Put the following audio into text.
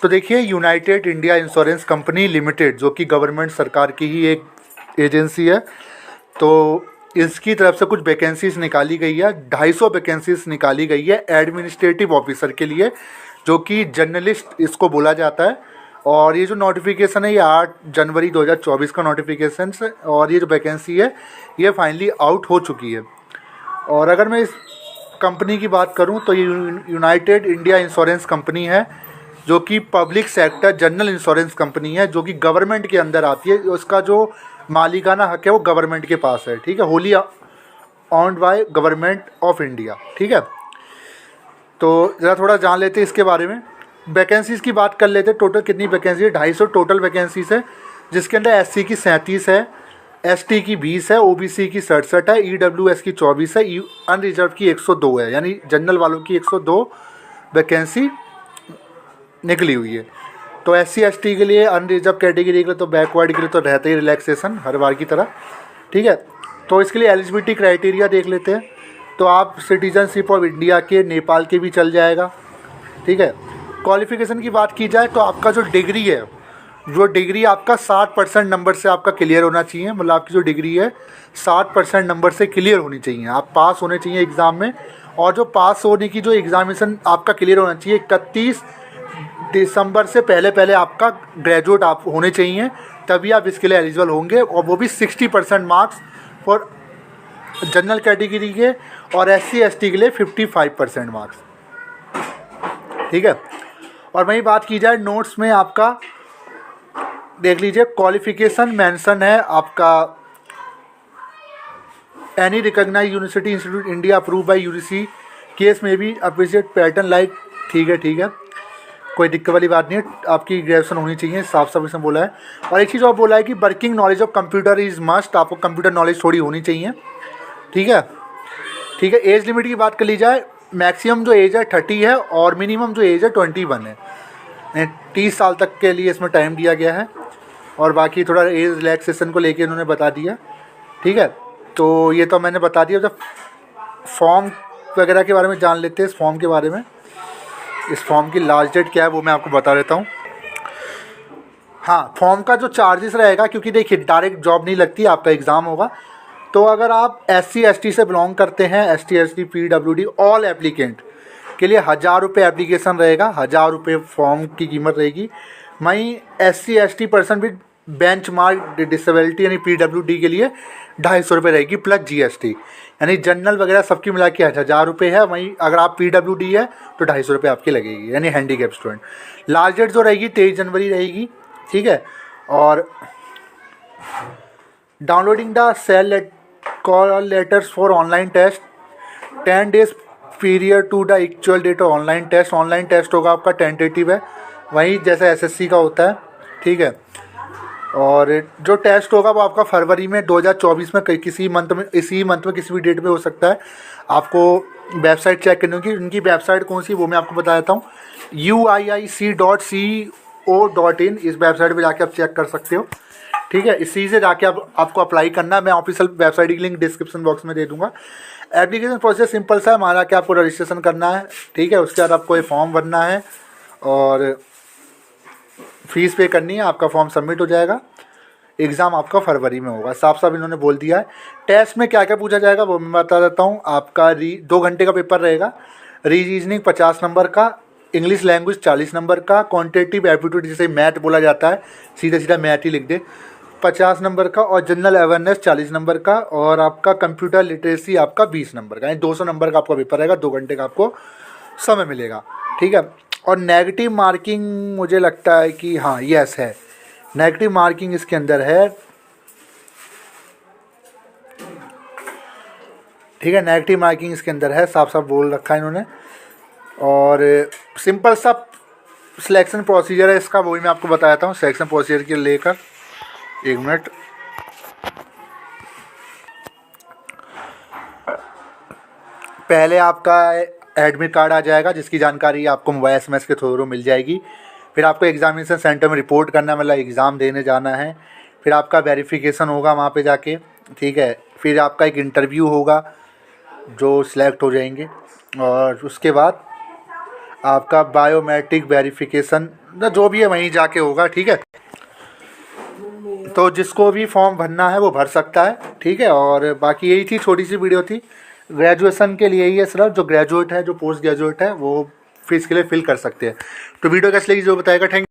तो देखिए, United India insurance company limited, जो कि गवर्नमेंट सरकार की ही एक एजेंसी है, तो इसकी तरफ से कुछ वैकेंसीज निकाली गई है। 250 वैकेंसीज निकाली गई है एडमिनिस्ट्रेटिव ऑफिसर के लिए, जो कि जर्नलिस्ट इसको बोला जाता है। और ये जो नोटिफिकेशन है, ये 8 जनवरी 2024 का नोटिफिकेशन है, और ये जो वैकेंसी है ये फाइनली आउट हो चुकी है। और अगर मैं इस कंपनी की बात करूं तो ये यूनाइटेड इंडिया इंश्योरेंस कंपनी है, जो कि public sector general insurance company है, जो कि गवर्नमेंट के अंदर आती है। उसका जो मालिकाना हक है वो गवर्नमेंट के पास है, ठीक है, Holi owned by government of India, ठीक है। तो ज़रा थोड़ा जान लेते हैं इसके बारे में। वैकेंसीज़ की बात कर लेते हैं। टोटल कितनी वैकेंसी है? 250 टोटल वैकेंसीज है, जिसके अंदर एससी की 37 है, एसटी की 20 है, ओबीसी की 67 है, ईडब्ल्यूएस की 24 है, अनरिजर्व की 102 है, यानी जनरल वालों की 102 वैकेंसी निकली हुई है। तो एससी एसटी के लिए, अनरिजर्व कैटेगरी के लिए, तो बैकवर्ड के लिए तो रहता ही रिलैक्सेशन हर बार की तरह, ठीक है। तो इसके लिए एलिजिबिलिटी क्राइटेरिया देख लेते हैं। तो आप सिटीजनशिप ऑफ इंडिया के, नेपाल के भी चल जाएगा, ठीक है। क्वालिफिकेशन की बात की जाए तो आपका जो डिग्री है, जो डिग्री आपका 60% नंबर से आपका क्लियर होना चाहिए। मतलब आपकी जो डिग्री है 60% नंबर से क्लियर होनी चाहिए, आप पास होने चाहिए एग्ज़ाम में। और जो पास होने की जो एग्ज़ामिनेशन आपका क्लियर होना चाहिए, 31 दिसंबर से पहले आपका ग्रेजुएट आप होने चाहिए, तभी आप इसके लिए एलिजिबल होंगे। और वो भी 60% मार्क्स फॉर जनरल कैटेगरी के, और एससी एसटी के लिए 55% मार्क्स, ठीक है। और वहीं बात की जाए नोट्स में, आपका देख लीजिए, क्वालिफिकेशन मेंशन है आपका any recognised university institute India approve by UGC case में भी अप्रिशिएट पैटर्न लाइक, ठीक है, कोई दिक्कत वाली बात नहीं है। आपकी ग्रेजुएशन होनी चाहिए, साफ साफ इसमें बोला है। और एक चीज़ और बोला है कि working knowledge of computer is must, आपको कंप्यूटर नॉलेज थोड़ी होनी चाहिए, ठीक है। एज लिमिट की बात कर ली जाए, मैक्सिमम जो एज है 30 है, और मिनिमम जो एज है 21 है। 30 साल तक के लिए इसमें टाइम दिया गया है, और बाकी थोड़ा एज रिलैक्सेशन को लेके इन्होंने बता दिया, ठीक है। तो ये तो मैंने बता दिया। जब फॉर्म वगैरह के बारे में जान लेते हैं, इस फॉर्म के बारे में। इस फॉर्म की लास्ट डेट क्या है वो मैं आपको बता देता हूँ। हाँ, फॉर्म का जो चार्जेस रहेगा, क्योंकि देखिए डायरेक्ट जॉब नहीं लगती, आपका एग्ज़ाम होगा। तो अगर आप एससी एसटी से बिलोंग करते हैं, ST ST PWD all applicant के लिए 1000 रुपये एप्लीकेशन रहेगा, 1000 रुपये फॉर्म की कीमत रहेगी। वहीं SC ST person with benchmark disability यानी पीडब्ल्यूडी के लिए 250 रुपये रहेगी प्लस जीएसटी, यानी जनरल वगैरह सबकी मिला के 1000 रुपये है। वहीं अगर आप पीडब्ल्यूडी है तो 250 रुपये आपकी लगेगी, यानी हैंडीकैप स्टूडेंट। लास्ट डेट जो रहेगी 23 जनवरी रहेगी, ठीक है। और downloading the sale call letters for online test 10 days period to the actual date of online test. Online test होगा आपका टेंटेटिव है, वहीं जैसे एसएससी का होता है, ठीक है। और जो टेस्ट होगा वो आपका फरवरी में 2024 में किसी मंथ में, इसी मंथ में किसी भी डेट में हो सकता है। आपको वेबसाइट चेक करनी होगी। उनकी वेबसाइट कौन सी वो मैं आपको बता देता हूँ, uiic.co.in। इस वेबसाइट पे जाके आप चेक कर सकते हो, ठीक है। इसी से जाके आपको अप्लाई करना है। मैं ऑफिशियल वेबसाइट की लिंक डिस्क्रिप्शन बॉक्स में दे दूंगा। एप्लीकेशन प्रोसेस सिंपल सा है हमारा, कि आपको रजिस्ट्रेशन करना है, ठीक है। उसके बाद आपको ये फॉर्म भरना है और फीस पे करनी है, आपका फॉर्म सबमिट हो जाएगा। एग्ज़ाम आपका फरवरी में होगा, साफ साफ इन्होंने बोल दिया है। टेस्ट में क्या क्या पूछा जाएगा वो मैं बता देता हूँ। आपका 2 घंटे का पेपर रहेगा। रीजनिंग 50 नंबर का, इंग्लिश लैंग्वेज 40 नंबर का, क्वान्टिटेटिव एप्टीट्यूड जिसे मैथ बोला जाता है, सीधा सीधा मैथ ही लिख दे, 50 नंबर का, और जनरल अवेयरनेस 40 नंबर का, और आपका कंप्यूटर लिटरेसी आपका 20 नंबर का, यानी 200 नंबर का आपका पेपर रहेगा। 2 घंटे का आपको समय मिलेगा, ठीक है। और नेगेटिव मार्किंग मुझे लगता है कि हाँ यस है, नेगेटिव मार्किंग इसके अंदर है, ठीक है। नेगेटिव मार्किंग इसके अंदर है, साफ साफ बोल रखा है इन्होंने। और सिंपल सा सिलेक्शन प्रोसीजर है इसका, वही मैं आपको बताता हूँ। सिलेक्शन प्रोसीजर के लेकर 1 मिनट। पहले आपका एडमिट कार्ड आ जाएगा, जिसकी जानकारी आपको मोबाइल SMS के थ्रू मिल जाएगी। फिर आपको एग्जामिनेशन सेंटर में रिपोर्ट करना, मतलब एग्ज़ाम देने जाना है। फिर आपका वेरिफिकेशन होगा वहाँ पे जाके, ठीक है। फिर आपका एक इंटरव्यू होगा, जो सिलेक्ट हो जाएंगे, और उसके बाद आपका बायोमेट्रिक वेरिफिकेशन जो भी है वहीं जाके होगा, ठीक है। तो जिसको भी फॉर्म भरना है वो भर सकता है, ठीक है। और बाकी यही थी, छोटी सी वीडियो थी, ग्रेजुएशन के लिए ही है सिर्फ। जो ग्रेजुएट है, जो पोस्ट ग्रेजुएट है, वो फीस के लिए फिल कर सकते हैं। तो वीडियो कैसे लगी जो बताएगा। थैंक